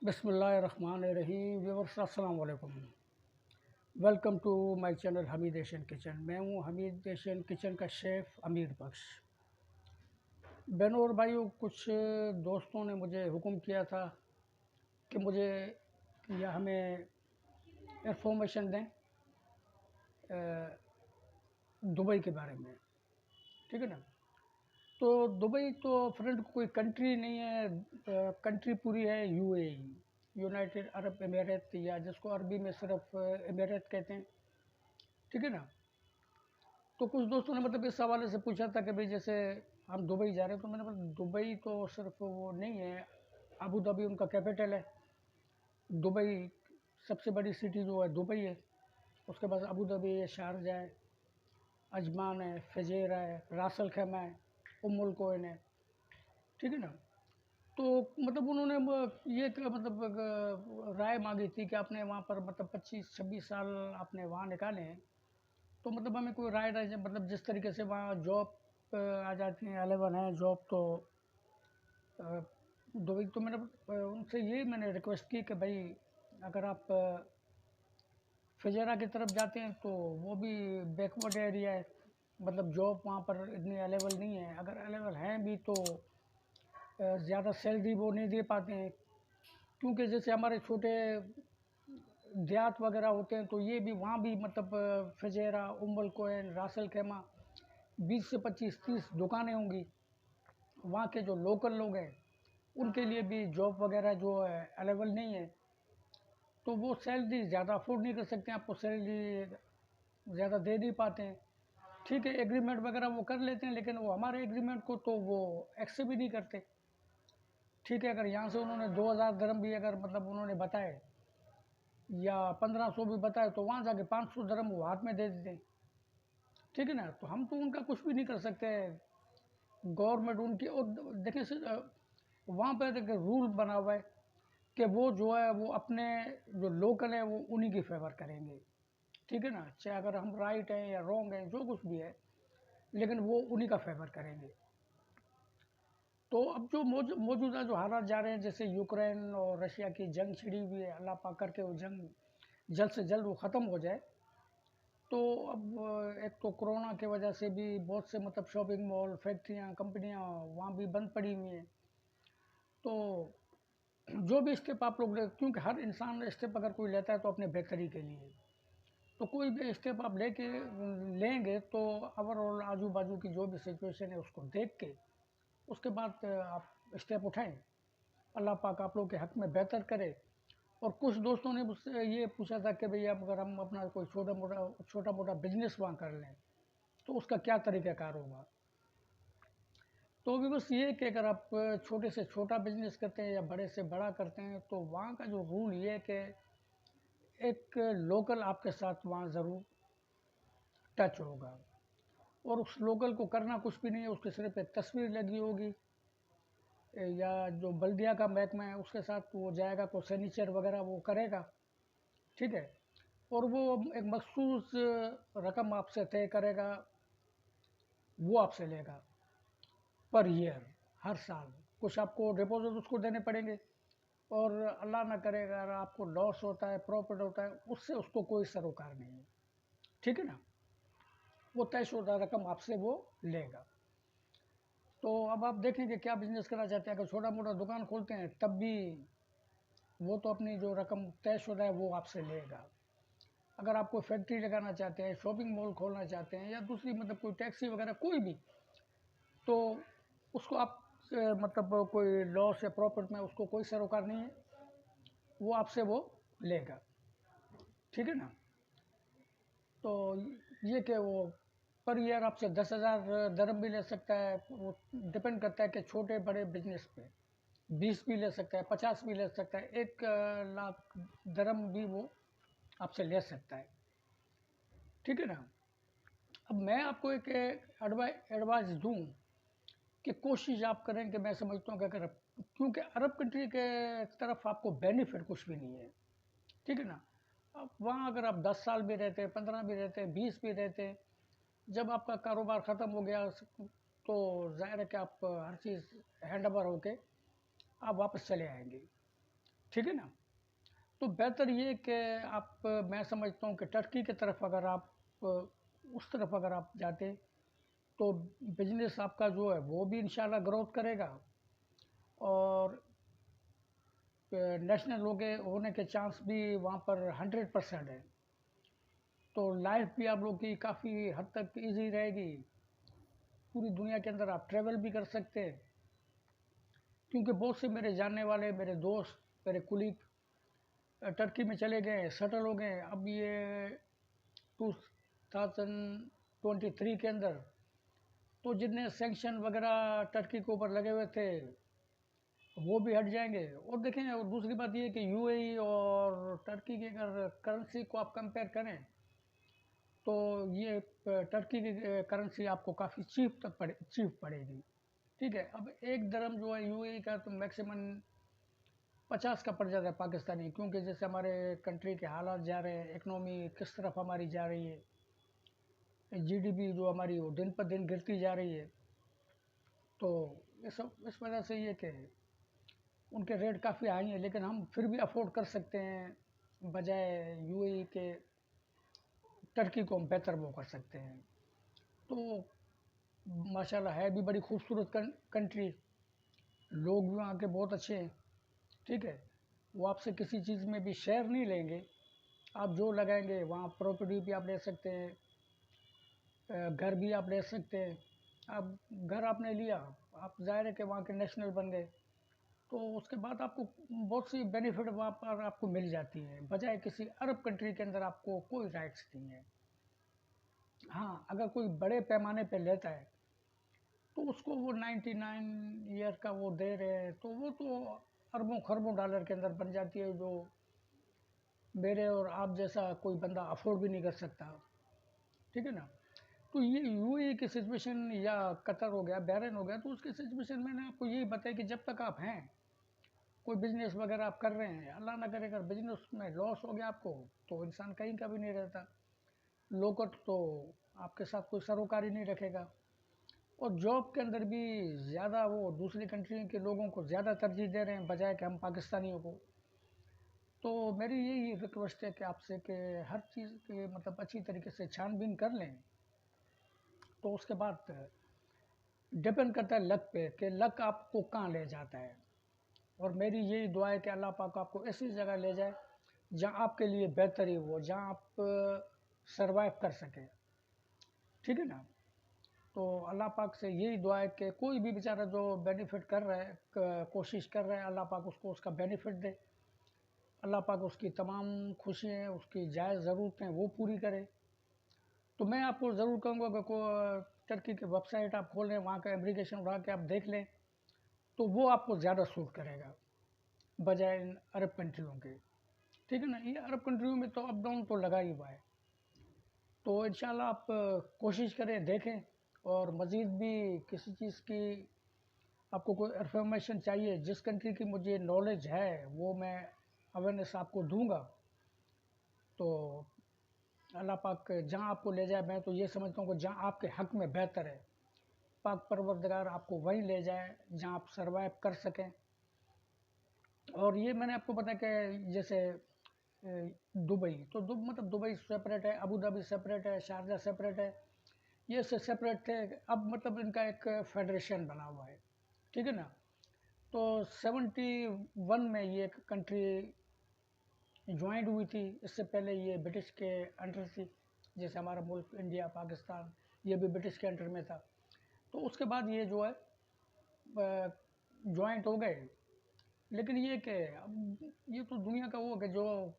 बिस्मिल्लाहिर्रहमानिर्रहीम। व्यूअर्स अस्सलाम वालेकुम। Welcome to my channel Hamid Asian kitchen. मैं हूं हमीद एशियन किचन का शेफ़ अमीर बख्श। बहनों और भाइयों, कुछ दोस्तों ने मुझे हुक्म किया था कि मुझे या हमें इंफॉर्मेशन दें दुबई के बारे में। ठीक है ना। तो दुबई तो फ्रेंड कोई कंट्री नहीं है, कंट्री पूरी है यूएई, यूनाइटेड अरब एमिरेट, या जिसको अरबी में सिर्फ एमिरेट कहते हैं। ठीक है ना। तो कुछ दोस्तों ने मतलब इस हवाले से पूछा था कि भाई जैसे हम दुबई जा रहे हैं, तो मैंने बोला दुबई तो सिर्फ वो नहीं है, अबू धाबी उनका कैपिटल है। दुबई सबसे बड़ी सिटी जो है दुबई है। उसके बाद अबू धाबी है, शारजा है, अजमान है, फजेरा है, रास अल खैमा है, उम्मुल कोइन है। ठीक है ना। तो मतलब उन्होंने ये मतलब राय मांगी थी कि आपने वहाँ पर मतलब 25-26 साल आपने वहाँ निकाले हैं, तो मतलब हमें कोई राय राय मतलब जिस तरीके से वहाँ जॉब आ जाती हैं, अलेवन है जॉब, तो दुबई तो मैंने उनसे यही मैंने रिक्वेस्ट की कि भाई अगर आप फजेरा की तरफ जाते हैं तो वो भी बैकवर्ड एरिया है, मतलब जॉब वहाँ पर इतनी अलेवल नहीं है। अगर अलेवल हैं भी तो ज़्यादा सैलरी वो नहीं दे पाते हैं, क्योंकि जैसे हमारे छोटे देहात वगैरह होते हैं तो ये भी वहाँ भी मतलब फजेरा, उम्मुल कोइन, रासल खैमा 20 से 25-30 दुकानें होंगी। वहाँ के जो लोकल लोग हैं उनके लिए भी जॉब वगैरह जो है अवेलेबल नहीं है, तो वो सैलरी ज़्यादा अफोर्ड नहीं कर सकते हैं, आपको सैलरी ज़्यादा दे नहीं पाते हैं। ठीक है, एग्रीमेंट वगैरह वो कर लेते हैं, लेकिन वो हमारे एग्रीमेंट को तो वो एक्सेप्ट भी नहीं करते। ठीक है, अगर यहाँ से उन्होंने 2000 दरम भी अगर मतलब उन्होंने बताए या 1500 भी बताए, तो वहाँ जाके 500 दरम वो हाथ में दे देते हैं। ठीक है ना। तो हम तो उनका कुछ भी नहीं कर सकते। गवर्नमेंट उनकी, और देखिए वहाँ पर एक रूल बना हुआ है कि वो जो है वो अपने जो लोकल है वो उन्हीं की फेवर करेंगे। ठीक है ना, चाहे अगर हम राइट हैं या रॉन्ग हैं, जो कुछ भी है, लेकिन वो उन्हीं का फेवर करेंगे। तो अब जो मौजूदा जो हालात जा रहे हैं, जैसे यूक्रेन और रशिया की जंग छिड़ी हुई है, अल्लाह पाक करके वो जंग जल्द से जल्द वो ख़त्म हो जाए। तो अब एक तो कोरोना की वजह से भी बहुत से मतलब शॉपिंग मॉल, फैक्ट्रियाँ, कंपनियाँ वहाँ भी बंद पड़ी हुई हैं। तो जो भी स्टेप आप लोग ले, क्योंकि हर इंसान स्टेप अगर कोई लेता है तो अपने बेहतरी के लिए, तो कोई भी स्टेप आप लेके लेंगे तो ओवरऑल आजू बाजू की जो भी सिचुएशन है उसको देख के उसके बाद आप स्टेप उठाएं। अल्लाह पाक आप लोग के हक़ में बेहतर करे। और कुछ दोस्तों ने मुझसे ये पूछा था कि भई अब अगर हम अपना कोई छोटा मोटा बिजनेस वहाँ कर लें तो उसका क्या तरीक़ाकार होगा। तो अभी बस ये है कि अगर आप छोटे से छोटा बिजनेस करते हैं या बड़े से बड़ा करते हैं, तो वहाँ का जो रूल ये है कि एक लोकल आपके साथ वहाँ ज़रूर टच होगा। और उस लोकल को करना कुछ भी नहीं है, उसकी सिर्फ एक तस्वीर लगी होगी, या जो बल्दिया का महकमा है उसके साथ वो जाएगा तो सिग्नेचर वगैरह वो करेगा। ठीक है। और वो एक मखसूस रकम आपसे तय करेगा, वो आपसे लेगा पर ईयर, हर साल कुछ आपको डिपॉजिट उसको देने पड़ेंगे। और अल्लाह ना करे अगर आपको लॉस होता है, प्रॉफिट होता है, उससे उसको कोई सरोकार नहीं है। ठीक है ना। वो तयशुदा रकम आपसे वो लेगा। तो अब आप देखेंगे क्या बिजनेस करना चाहते हैं। अगर छोटा मोटा दुकान खोलते हैं तब भी वो तो अपनी जो रकम तयशुदा है वो आपसे लेगा। अगर आप कोई फैक्ट्री लगाना चाहते हैं, शॉपिंग मॉल खोलना चाहते हैं, या दूसरी मतलब कोई टैक्सी वगैरह कोई भी, तो उसको आप मतलब कोई लॉस या प्रॉफिट में उसको कोई सरोकार नहीं है, वो आपसे वो लेगा। ठीक है ना। तो ये कि वो पर ईयर आपसे 10,000 दरम भी ले सकता है, वो डिपेंड करता है कि छोटे बड़े बिजनेस पे 20 भी ले सकता है, 50 भी ले सकता है, 1 लाख दरम भी वो आपसे ले सकता है। ठीक है ना। अब मैं आपको एक एडवाइस दूं कि कोशिश आप करें, कि मैं समझता हूँ कि अगर, क्योंकि अरब कंट्री के तरफ आपको बेनिफिट कुछ भी नहीं है। ठीक है ना। अब वहाँ अगर आप 10 साल भी रहते हैं, 15 भी रहते हैं, 20 भी रहते हैं, जब आपका कारोबार ख़त्म हो गया तो ज़ाहिर है कि आप हर चीज़ हैंड ओवर होके आप वापस चले आएंगे। ठीक है ना? तो बेहतर ये कि आप मैं समझता हूँ कि टर्की की तरफ अगर आप उस तरफ अगर आप जाते, तो बिज़नेस आपका जो है वो भी इंशाल्लाह ग्रोथ करेगा और नेशनल होने के चांस भी वहाँ पर 100% है। तो लाइफ भी आप लोग की काफ़ी हद तक ईज़ी रहेगी। पूरी दुनिया के अंदर आप ट्रैवल भी कर सकते हैं, क्योंकि बहुत से मेरे जानने वाले, मेरे दोस्त, मेरे कुलीग टर्की में चले गए, सेटल हो गए। अब ये 2023 के अंदर तो जितने सैंक्शन वगैरह टर्की के ऊपर लगे हुए थे, वो भी हट जाएंगे। और देखें, और दूसरी बात ये कि यूएई और टर्की की अगर करेंसी को आप कंपेयर करें, तो ये टर्की की करेंसी आपको काफ़ी चीप पड़ेगी। ठीक है, अब एक दरम जो है यूएई का तो मैक्सिमम 50 का पड़ जाता है पाकिस्तानी, क्योंकि जैसे हमारे कंट्री के हालात जा रहे हैं, इकनॉमी किस तरफ हमारी जा रही है, जीडीपी जो हमारी वो दिन पर दिन गिरती जा रही है। तो इस वजह से ये कि उनके रेट काफ़ी हाई हैं, लेकिन हम फिर भी अफोर्ड कर सकते हैं, बजाय यूएई के टर्की को हम बेहतर वो कर सकते हैं। तो माशाल्लाह है भी बड़ी खूबसूरत कंट्री, लोग भी वहाँ के बहुत अच्छे हैं। ठीक है, वो आपसे किसी चीज़ में भी शेयर नहीं लेंगे, आप जो लगाएंगे वहाँ प्रॉपर्टी भी आप ले सकते हैं, घर भी आप ले सकते हैं। अब घर आपने लिया, आप ज़ाहिर है कि वहाँ के नेशनल बन गए, तो उसके बाद आपको बहुत सी बेनिफिट वहाँ पर आपको मिल जाती है, बजाय किसी अरब कंट्री के अंदर आपको कोई राइट्स नहीं है। हाँ, अगर कोई बड़े पैमाने पे लेता है, तो उसको वो 99 ईयर का वो दे रहे हैं, तो वो तो अरबों खरबों डॉलर के अंदर बन जाती है, जो मेरे और आप जैसा कोई बंदा अफोर्ड भी नहीं कर सकता। ठीक है ना? तो ये यूएई की सिचुएशन या कतर हो गया, बहरीन हो गया, तो उसकी सिचुएशन मैंने आपको यही बताया कि जब तक आप हैं, कोई बिजनेस वगैरह आप कर रहे हैं, अल्लाह ना करे अगर बिजनेस में लॉस हो गया आपको, तो इंसान कहीं का भी नहीं रहता। लोकट तो आपके साथ कोई सरोकार ही नहीं रखेगा। और जॉब के अंदर भी ज़्यादा वो दूसरी कंट्री के लोगों को ज़्यादा तरजीह दे रहे हैं, बजाय कि हम पाकिस्तानियों को। तो मेरी यही रिक्वेस्ट है कि आपसे कि हर चीज़ की मतलब अच्छी तरीके से छानबीन कर लें। तो उसके बाद डिपेंड करता है लक पे कि लक आपको कहाँ ले जाता है। और मेरी यही दुआ है कि अल्लाह पाक आपको ऐसी जगह ले जाए जहाँ आपके लिए बेहतरी हो, जहाँ आप सरवाइव कर सकें। ठीक है ना? तो अल्लाह पाक से यही दुआ है कि कोई भी बेचारा जो बेनिफिट कर रहा है, कोशिश कर रहा है, अल्लाह पाक उसको उसका बेनिफिट दे। अल्लाह पाक उसकी तमाम खुशियाँ, उसकी जायज़ ज़रूरतें वो पूरी करे। तो मैं आपको ज़रूर कहूँगा कि टर्की की वेबसाइट आप खोलें, वहाँ का एप्लीकेशन उठा के आप देख लें, तो वो आपको ज़्यादा सूट करेगा, बजाय इन अरब कंट्रियों के। ठीक है ना? ये अरब कंट्रियों में तो अप डाउन तो लगा ही हुआ है। तो इंशाल्लाह आप कोशिश करें, देखें, और मज़ीद भी किसी चीज़ की आपको कोई इन्फॉर्मेशन चाहिए, जिस कंट्री की मुझे नॉलेज है वो मैं अवेयरनेस आपको दूंगा। तो अल्लाह पाक जहाँ आपको ले जाए, मैं तो ये समझता हूँ कि जहाँ आपके हक़ में बेहतर है, पाक परवरदिगार आपको वहीं ले जाए जहाँ आप सर्वाइव कर सकें। और ये मैंने आपको बताया कि जैसे दुबई, तो मतलब दुबई सेपरेट है, अबू धाबी सेपरेट है, शारजा सेपरेट है, ये से सेपरेट थे। अब मतलब इनका एक फेडरेशन बना हुआ है। ठीक है ना? तो 71 में ये कंट्री ज्वाइंट हुई थी। इससे पहले ये ब्रिटिश के अंडर थी, जैसे हमारा मुल्क इंडिया, पाकिस्तान, ये भी ब्रिटिश के अंडर में था। तो उसके बाद ये जो है ज्वाइंट हो गए। लेकिन ये कि अब ये तो दुनिया का वो कि जो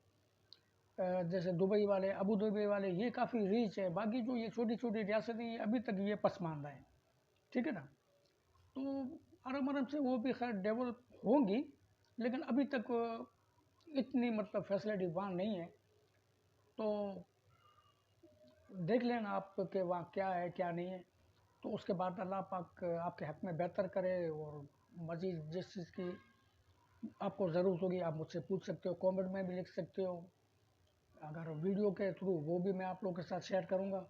जैसे दुबई वाले, अबू धाबी वाले, ये काफ़ी रीच है। बाकी जो ये छोटी छोटी रियासतें हैं, अभी तक ये पसमानदा हैं। ठीक है ना? तो आराम आराम से वो भी खैर डेवलप होंगी, लेकिन अभी तक इतनी मतलब फैसिलिटी वहाँ नहीं है। तो देख लेना आप कि वहाँ क्या है क्या नहीं है। तो उसके बाद अल्लाह पाक आपके हक़ में बेहतर करे। और मज़ीद जिस चीज़ की आपको ज़रूरत होगी आप मुझसे पूछ सकते हो, कमेंट में भी लिख सकते हो, अगर वीडियो के थ्रू वो भी मैं आप लोगों के साथ शेयर करूँगा।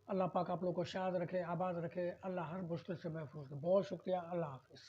अल्लाह पाक आप लोगों को शाद रखे, आबाद रखे। अल्लाह हर मुश्किल से महफूज रखे। बहुत शुक्रिया। अल्लाह हाफ़िज़।